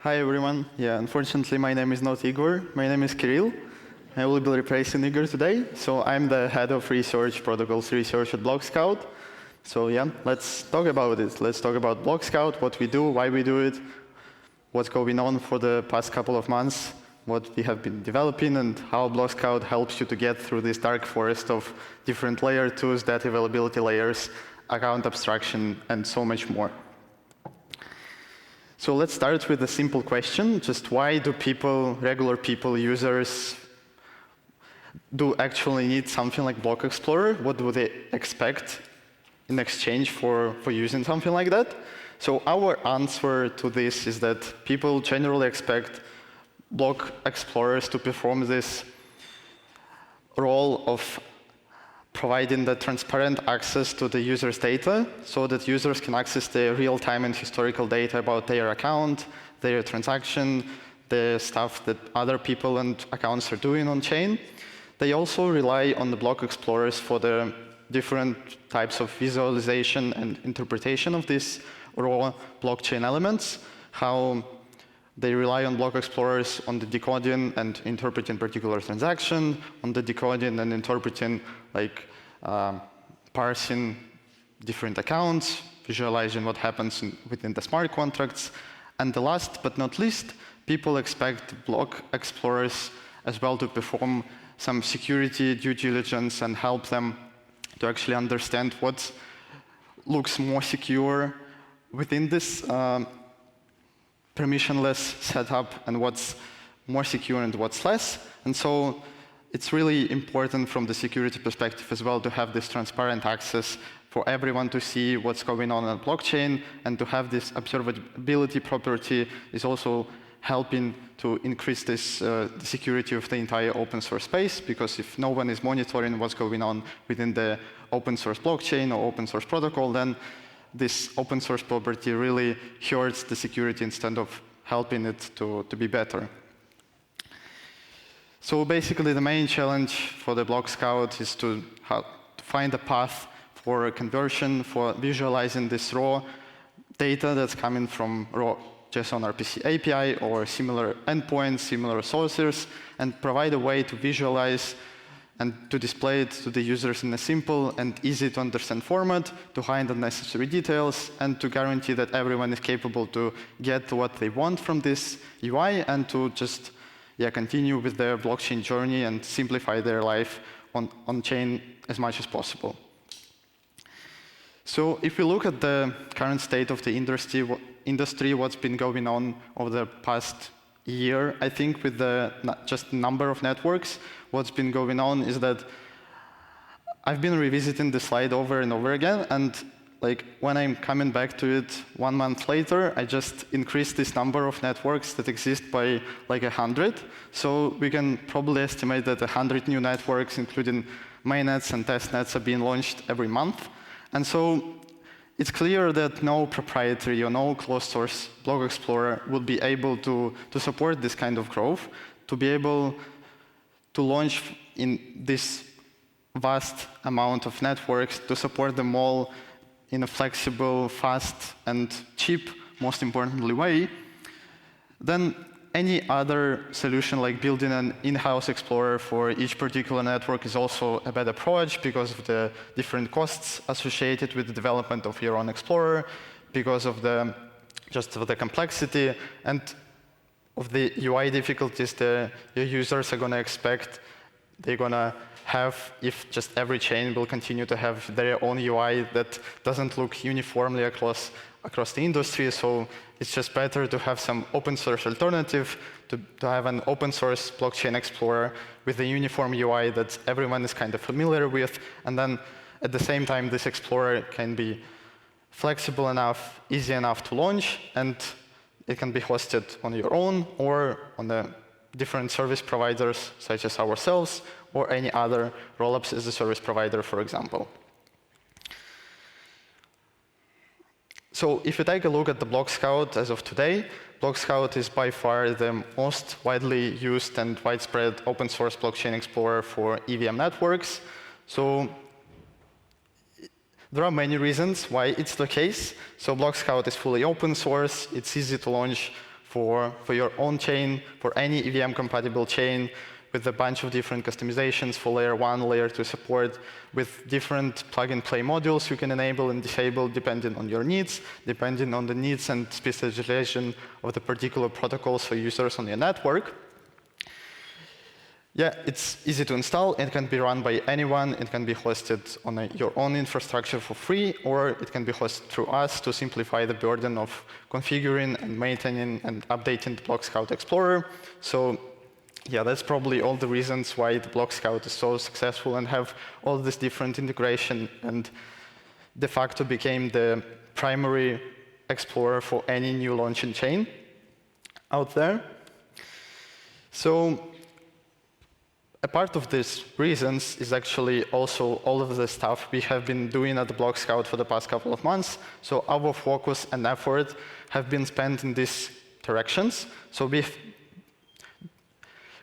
Hi everyone. Yeah, unfortunately my name is not Igor. My name is Kirill. I will be replacing Igor today. So I'm the head of research, protocols research at BlockScout. So yeah, let's talk about it. Let's talk about BlockScout, what we do, why we do it, what's going on for the past couple of months, what we have been developing, and how BlockScout helps you to get through this dark forest of different layer 2s, data availability layers, account abstraction, and so much more. So let's start with a simple question. Just why do people, regular people, users, do actually need something like Block Explorer? What do they expect in exchange for using something like that? So our answer to this is that people generally expect Block Explorers to perform this role of providing the transparent access to the user's data so that users can access the real-time and historical data about their account, their transaction, the stuff that other people and accounts are doing on chain. They also rely on the Block Explorers for the different types of visualization and interpretation of these raw blockchain elements, how they rely on Block Explorers on the decoding and interpreting particular transaction, on the decoding and interpreting like parsing different accounts, visualizing what happens within the smart contracts. And the last but not least, people expect Block Explorers as well to perform some security due diligence and help them to actually understand what looks more secure within this permissionless setup and what's more secure and what's less. And so it's really important from the security perspective as well to have this transparent access for everyone to see what's going on the blockchain, and to have this observability property is also helping to increase this the security of the entire open source space, because if no one is monitoring what's going on within the open source blockchain or open source protocol, then this open source property really hurts the security instead of helping it to be better. So basically the main challenge for the BlockScout is to find a path for a conversion, for visualizing this raw data that's coming from raw JSON RPC API or similar endpoints, similar sources, and provide a way to visualize and to display it to the users in a simple and easy to understand format, to hide unnecessary details, and to guarantee that everyone is capable to get what they want from this UI and to just continue with their blockchain journey and simplify their life on-chain as much as possible. So if we look at the current state of the industry, what's been going on over the past year, I think with the just number of networks, what's been going on is that I've been revisiting the slide over and over again, and like when I'm coming back to it 1 month later, I just increased this number of networks that exist by like 100. So we can probably estimate that 100 new networks, including mainnets and testnets, are being launched every month. And so it's clear that no proprietary or no closed source Block Explorer would be able to support this kind of growth, to be able to launch in this vast amount of networks, to support them all in a flexible, fast, and cheap, most importantly, way. Then any other solution like building an in-house explorer for each particular network is also a bad approach because of the different costs associated with the development of your own explorer, because of the complexity and of the UI difficulties that your users are going to expect they're going to have if just every chain will continue to have their own UI that doesn't look uniformly across the industry. So it's just better to have some open source alternative, to have an open source blockchain explorer with a uniform UI that everyone is kind of familiar with. And then at the same time, this explorer can be flexible enough, easy enough to launch, and it can be hosted on your own or on the different service providers such as ourselves or any other rollups as a service provider, for example. So if you take a look at the BlockScout as of today, BlockScout is by far the most widely used and widespread open source blockchain explorer for EVM networks. So there are many reasons why it's the case. So BlockScout is fully open source. It's easy to launch for your own chain, for any EVM-compatible chain, with a bunch of different customizations for layer 1, layer 2 support, with different plug-and-play modules you can enable and disable depending on your needs, depending on the needs and specialization of the particular protocols for users on your network. Yeah, it's easy to install. It can be run by anyone. It can be hosted on your own infrastructure for free, or it can be hosted through us to simplify the burden of configuring and maintaining and updating the Block Scout Explorer. So yeah, that's probably all the reasons why the Block Scout is so successful and have all this different integration and de facto became the primary explorer for any new launching chain out there. So a part of these reasons is actually also all of the stuff we have been doing at the Block Scout for the past couple of months. So our focus and effort have been spent in these directions. So we've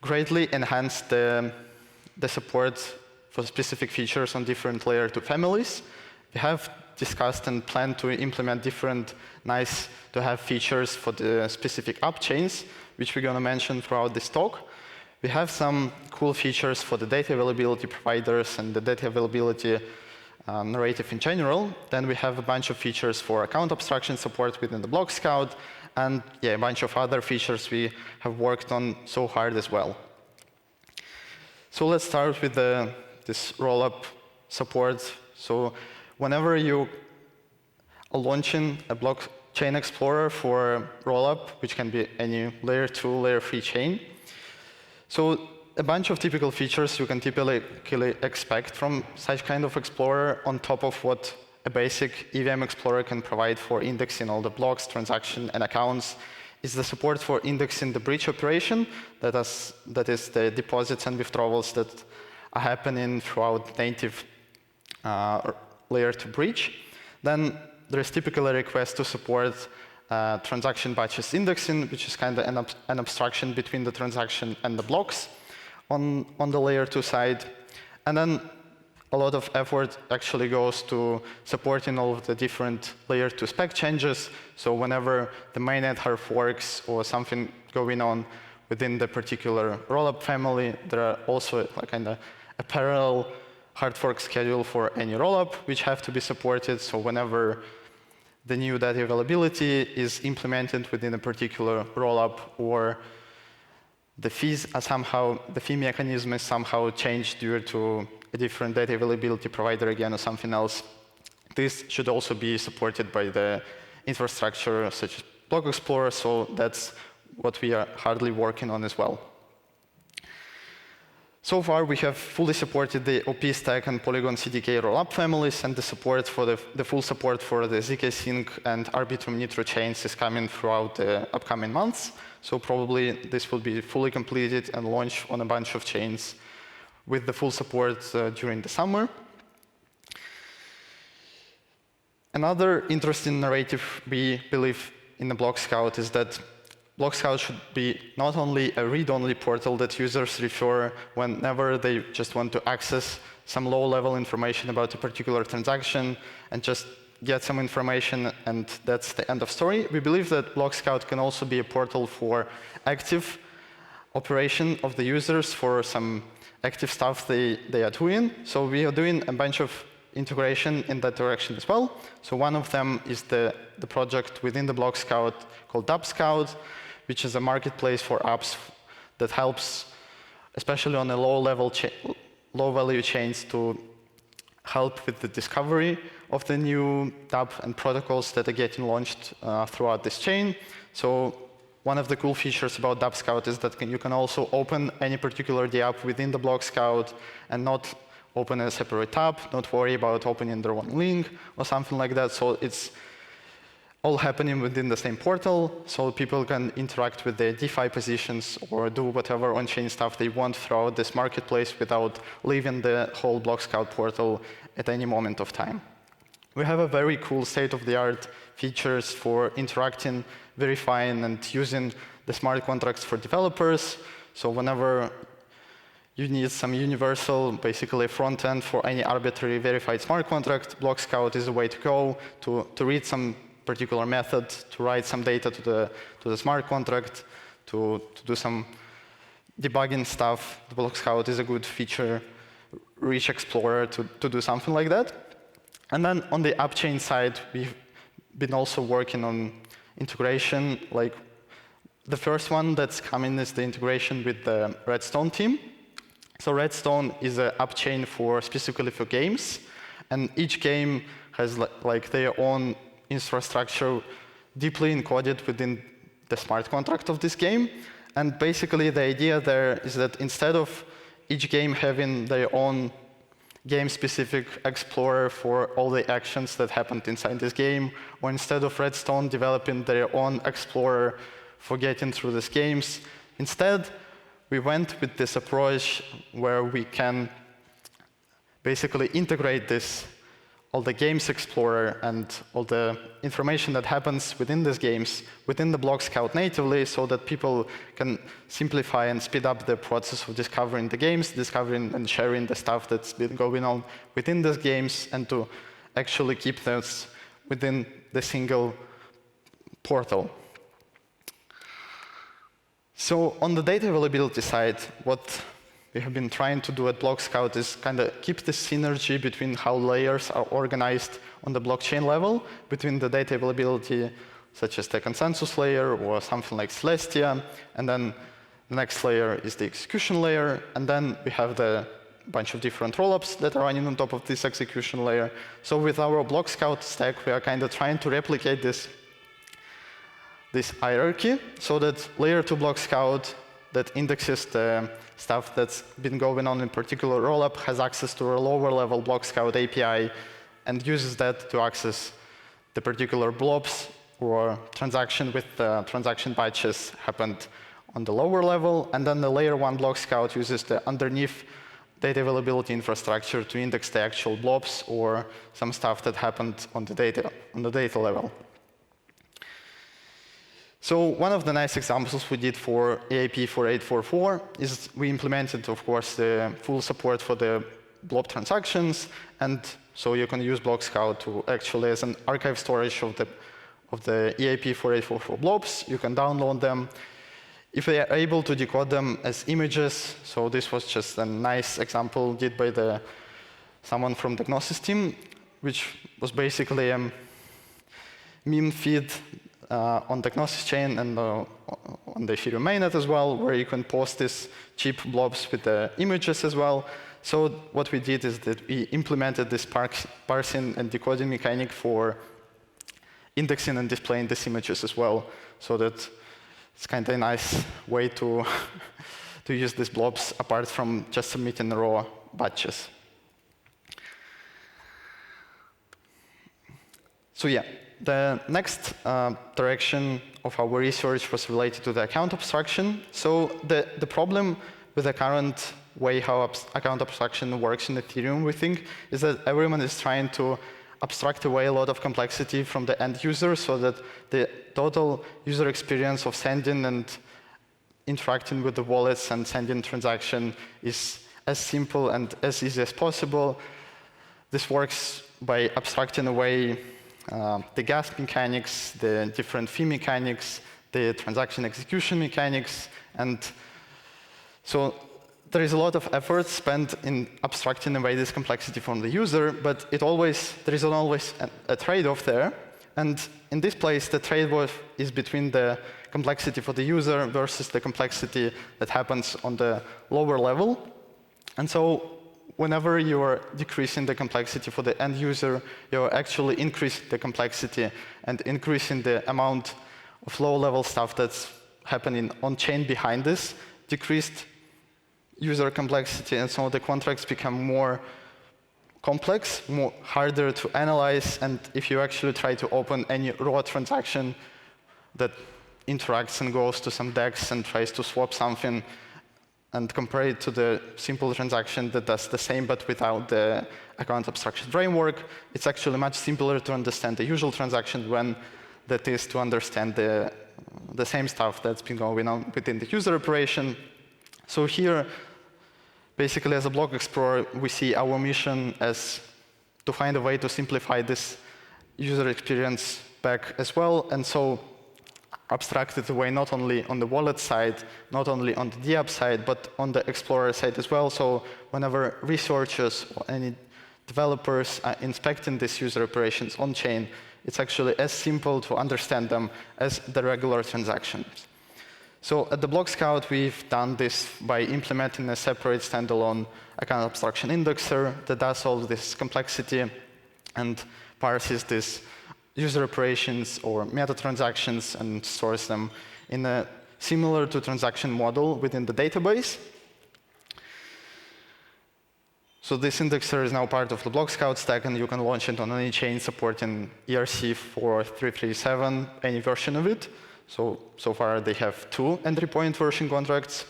greatly enhanced the support for specific features on different layer 2 families. We have discussed and planned to implement different nice to have features for the specific app chains, which we're going to mention throughout this talk. We have some cool features for the data availability providers and the data availability narrative in general. Then we have a bunch of features for account abstraction support within the Block Scout, and yeah, a bunch of other features we have worked on so hard as well. So let's start with this rollup support. So whenever you are launching a blockchain explorer for rollup, which can be any layer 2, layer 3 chain, so a bunch of typical features you can typically expect from such kind of explorer on top of what a basic EVM explorer can provide for indexing all the blocks, transactions, and accounts is the support for indexing the bridge operation, that is the deposits and withdrawals that are happening throughout native layer 2 bridge. Then there is typically a request to support transaction batches indexing, which is kind of an abstraction between the transaction and the blocks on the layer 2 side. And then a lot of effort actually goes to supporting all of the different layer 2 spec changes. So whenever the mainnet hard forks or something going on within the particular rollup family, there are also kind of a parallel hard fork schedule for any rollup, which have to be supported. So whenever the new data availability is implemented within a particular rollup, or the the fee mechanism is somehow changed due to a different data availability provider again or something else, this should also be supported by the infrastructure such as Block Explorer. So that's what we are hardly working on as well. So far, we have fully supported the OP stack and Polygon CDK rollup families, and the support for the full support for the ZK Sync and Arbitrum Nitro chains is coming throughout the upcoming months. So probably this will be fully completed and launched on a bunch of chains with the full support during the summer. Another interesting narrative we believe in the Block Scout is that Block Scout should be not only a read-only portal that users refer whenever they just want to access some low-level information about a particular transaction and just get some information, and that's the end of story. We believe that Block Scout can also be a portal for active operation of the users for some active stuff they are doing. So we are doing a bunch of integration in that direction as well. So one of them is the project within the Block Scout called DappScout, which is a marketplace for apps that helps, especially on a low-value chains, to help with the discovery of the new Dapp and protocols that are getting launched throughout this chain. So one of the cool features about DappScout is that you can also open any particular DApp within the Block Scout and not open a separate tab, not worry about opening the wrong link or something like that. So it's all happening within the same portal, so people can interact with their DeFi positions or do whatever on-chain stuff they want throughout this marketplace without leaving the whole Block Scout portal at any moment of time. We have a very cool state-of-the-art features for interacting, verifying, and using the smart contracts for developers. So whenever you need some universal, basically front end for any arbitrary verified smart contract, Block Scout is a way to go to read some particular method to write some data to the smart contract, to do some debugging stuff. The block scout is a good feature, rich explorer to do something like that. And then on the app chain side, we've been also working on integration. Like the first one that's coming is the integration with the Redstone team. So Redstone is an app chain specifically for games, and each game has like their own infrastructure deeply encoded within the smart contract of this game. And basically the idea there is that instead of each game having their own game-specific explorer for all the actions that happened inside this game, or instead of Redstone developing their own explorer for getting through these games, instead we went with this approach where we can basically integrate all the games explorer and all the information that happens within these games within the block scout natively, so that people can simplify and speed up the process of discovering the games, discovering and sharing the stuff that's been going on within these games, and to actually keep this within the single portal. So on the data availability side, what we have been trying to do at Block Scout is kind of keep the synergy between how layers are organized on the blockchain level, between the data availability, such as the consensus layer or something like Celestia, and then the next layer is the execution layer, and then we have the bunch of different rollups that are running on top of this execution layer. So with our Block Scout stack, we are kind of trying to replicate this hierarchy, so that layer 2 Block Scout that indexes the stuff that's been going on in particular rollup has access to a lower level Block Scout API and uses that to access the particular blobs or transaction with the transaction batches happened on the lower level. And then the layer 1 Block Scout uses the underneath data availability infrastructure to index the actual blobs or some stuff that happened on the data level. So one of the nice examples we did for EAP 4844 is we implemented, of course, the full support for the blob transactions, and so you can use Block Scout to actually as an archive storage of the EAP 4844 blobs. You can download them. If they are able to decode them as images, so this was just a nice example did by someone from the Gnosis team, which was basically a meme feed on the Gnosis chain and on the Ethereum mainnet as well, where you can post these cheap blobs with the images as well. So what we did is that we implemented this parsing and decoding mechanic for indexing and displaying these images as well, so that it's kind of a nice way to use these blobs apart from just submitting raw batches. So yeah. The next direction of our research was related to the account abstraction. So the problem with the current way how account abstraction works in Ethereum, we think, is that everyone is trying to abstract away a lot of complexity from the end user so that the total user experience of sending and interacting with the wallets and sending transaction is as simple and as easy as possible. This works by abstracting away the gas mechanics, the different fee mechanics, the transaction execution mechanics. And so there is a lot of effort spent in abstracting away this complexity from the user, but there is always a trade-off there. And in this place, the trade-off is between the complexity for the user versus the complexity that happens on the lower level. And so whenever you are decreasing the complexity for the end user, you're actually increasing the complexity and increasing the amount of low-level stuff that's happening on-chain behind this, decreased user complexity, and so the contracts become more complex, more harder to analyze, and if you actually try to open any raw transaction that interacts and goes to some DEX and tries to swap something, and compare it to the simple transaction that does the same but without the account abstraction framework, it's actually much simpler to understand the usual transaction when that is to understand the same stuff that's been going on within the user operation. So here, basically as a block explorer, we see our mission as to find a way to simplify this user experience back as well. And so abstracted away not only on the wallet side, not only on the DApp side, but on the Explorer side as well. So whenever researchers or any developers are inspecting these user operations on-chain, it's actually as simple to understand them as the regular transactions. So at the Block Scout, we've done this by implementing a separate standalone account abstraction indexer that does all this complexity and parses these user operations or meta transactions and stores them in a similar to transaction model within the database. So this indexer is now part of the Block Scout stack, and you can launch it on any chain supporting ERC-4337, any version of it. So far they have 2 entry point version contracts.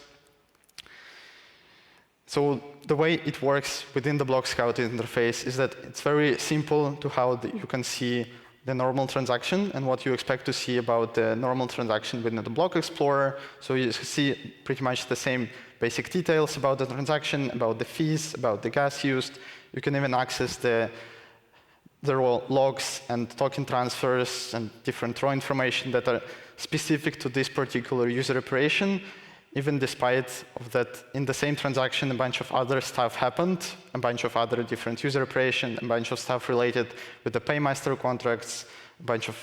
So the way it works within the Block Scout interface is that it's very simple to how you can see the normal transaction and what you expect to see about the normal transaction within the Block Explorer. So you see pretty much the same basic details about the transaction, about the fees, about the gas used. You can even access the raw logs and token transfers and different raw information that are specific to this particular user operation, even despite of that in the same transaction a bunch of other stuff happened, a bunch of other different user operations, a bunch of stuff related with the paymaster contracts, a bunch of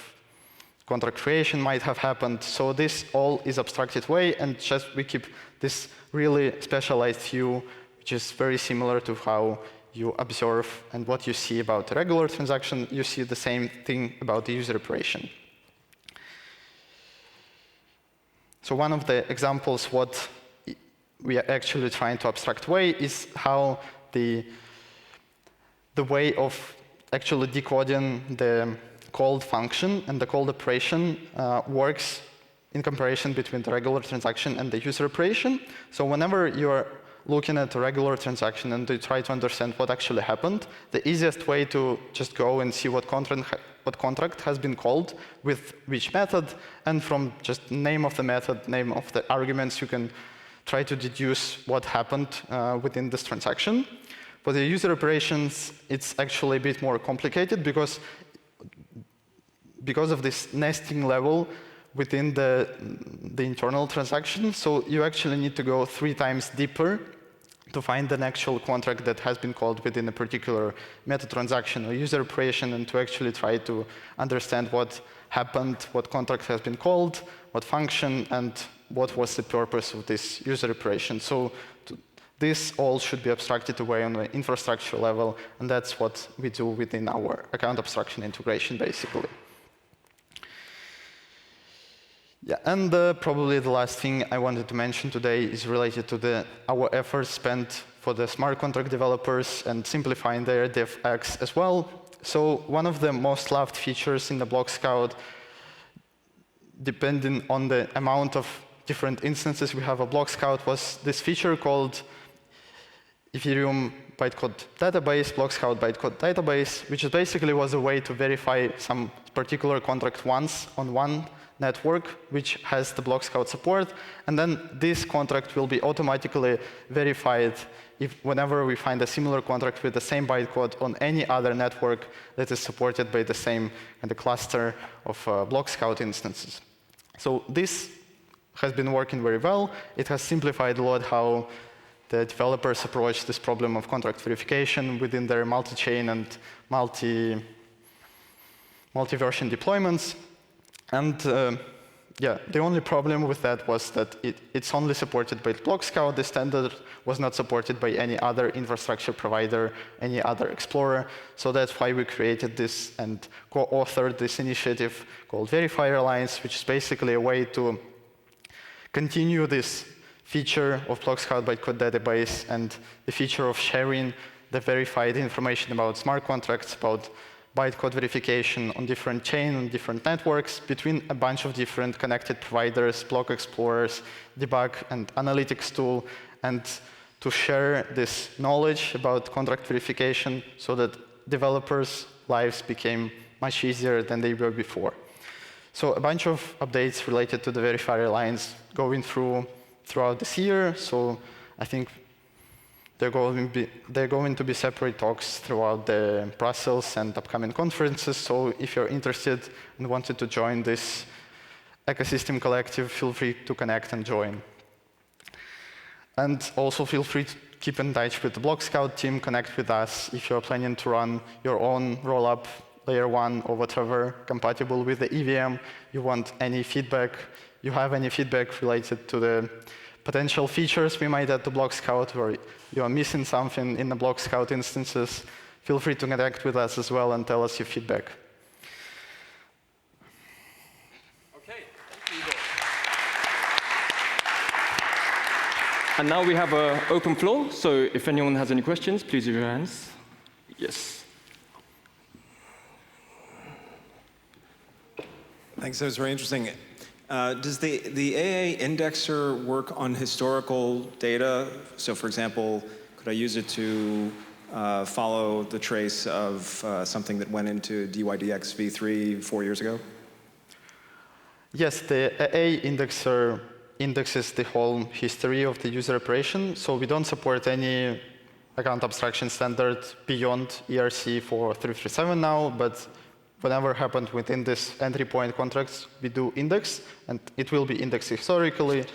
contract creation might have happened. So this all is abstracted away, and just we keep this really specialized view, which is very similar to how you observe and what you see about the regular transaction. You see the same thing about the user operation. So one of the examples what we are actually trying to abstract away is how the way of actually decoding the called function and the called operation works in comparison between the regular transaction and the user operation. So whenever you are looking at a regular transaction and you try to understand what actually happened, the easiest way to just go and see what contract has been called with which method, and from just name of the method, name of the arguments, you can try to deduce what happened within this transaction. For the user operations, it's actually a bit more complicated because of this nesting level within the internal transaction. So you actually need to go 3 times deeper to find an actual contract that has been called within a particular meta transaction or user operation, and to actually try to understand what happened, what contract has been called, what function, and what was the purpose of this user operation. So this all should be abstracted away on the infrastructure level, and that's what we do within our account abstraction integration, basically. Yeah, and probably the last thing I wanted to mention today is related to our efforts spent for the smart contract developers and simplifying their DevX as well. So one of the most loved features in the Block Scout, depending on the amount of different instances we have of Block Scout, was this feature called Ethereum bytecode database, Block Scout bytecode database, which basically was a way to verify some particular contract once on one network, which has the Block Scout support, and then this contract will be automatically verified whenever we find a similar contract with the same bytecode on any other network that is supported by the same cluster of Block Scout instances. So this has been working very well. It has simplified a lot how the developers approach this problem of contract verification within their multi-chain and multi-version deployments. And yeah, the only problem with that was that it's only supported by Block Scout. The standard was not supported by any other infrastructure provider, any other explorer. So that's why we created this and co-authored this initiative called Verifier Alliance, which is basically a way to continue this feature of Block Scout bytecode database and the feature of sharing the verified information about smart contracts, about bytecode verification on different chains, on different networks, between a bunch of different connected providers, block explorers, debug and analytics tool, and to share this knowledge about contract verification so that developers' lives became much easier than they were before. So a bunch of updates related to the Verifier Alliance going throughout this year. So I think they're going to be separate talks throughout the Brussels and upcoming conferences. So if you're interested and wanted to join this ecosystem collective, feel free to connect and join. And also feel free to keep in touch with the Block Scout team, connect with us if you're planning to run your own rollup, layer 1 or whatever, compatible with the EVM. You want any feedback, you have any feedback related to the potential features we might add to Block Scout, or you are missing something in the Block Scout instances, feel free to connect with us as well and tell us your feedback. Okay, thank you, Igor. And now we have an open floor, so if anyone has any questions, please raise your hands. Yes. Thanks, that was very interesting. Does the AA indexer work on historical data? So for example, could I use it to follow the trace of something that went into DYDX v3 4 years ago? Yes, the AA indexer indexes the whole history of the user operation. So we don't support any account abstraction standard beyond ERC for 337 now, but whatever happened within this entry point contracts, we do index, and it will be indexed historically.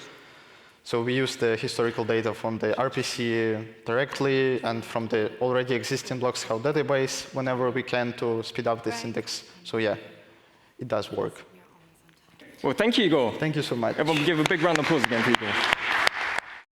So we use the historical data from the RPC directly and from the already existing Block Scout database whenever we can to speed up this index. So yeah, it does work. Well, thank you, Igor. Thank you so much. Everyone give a big round of applause again, people.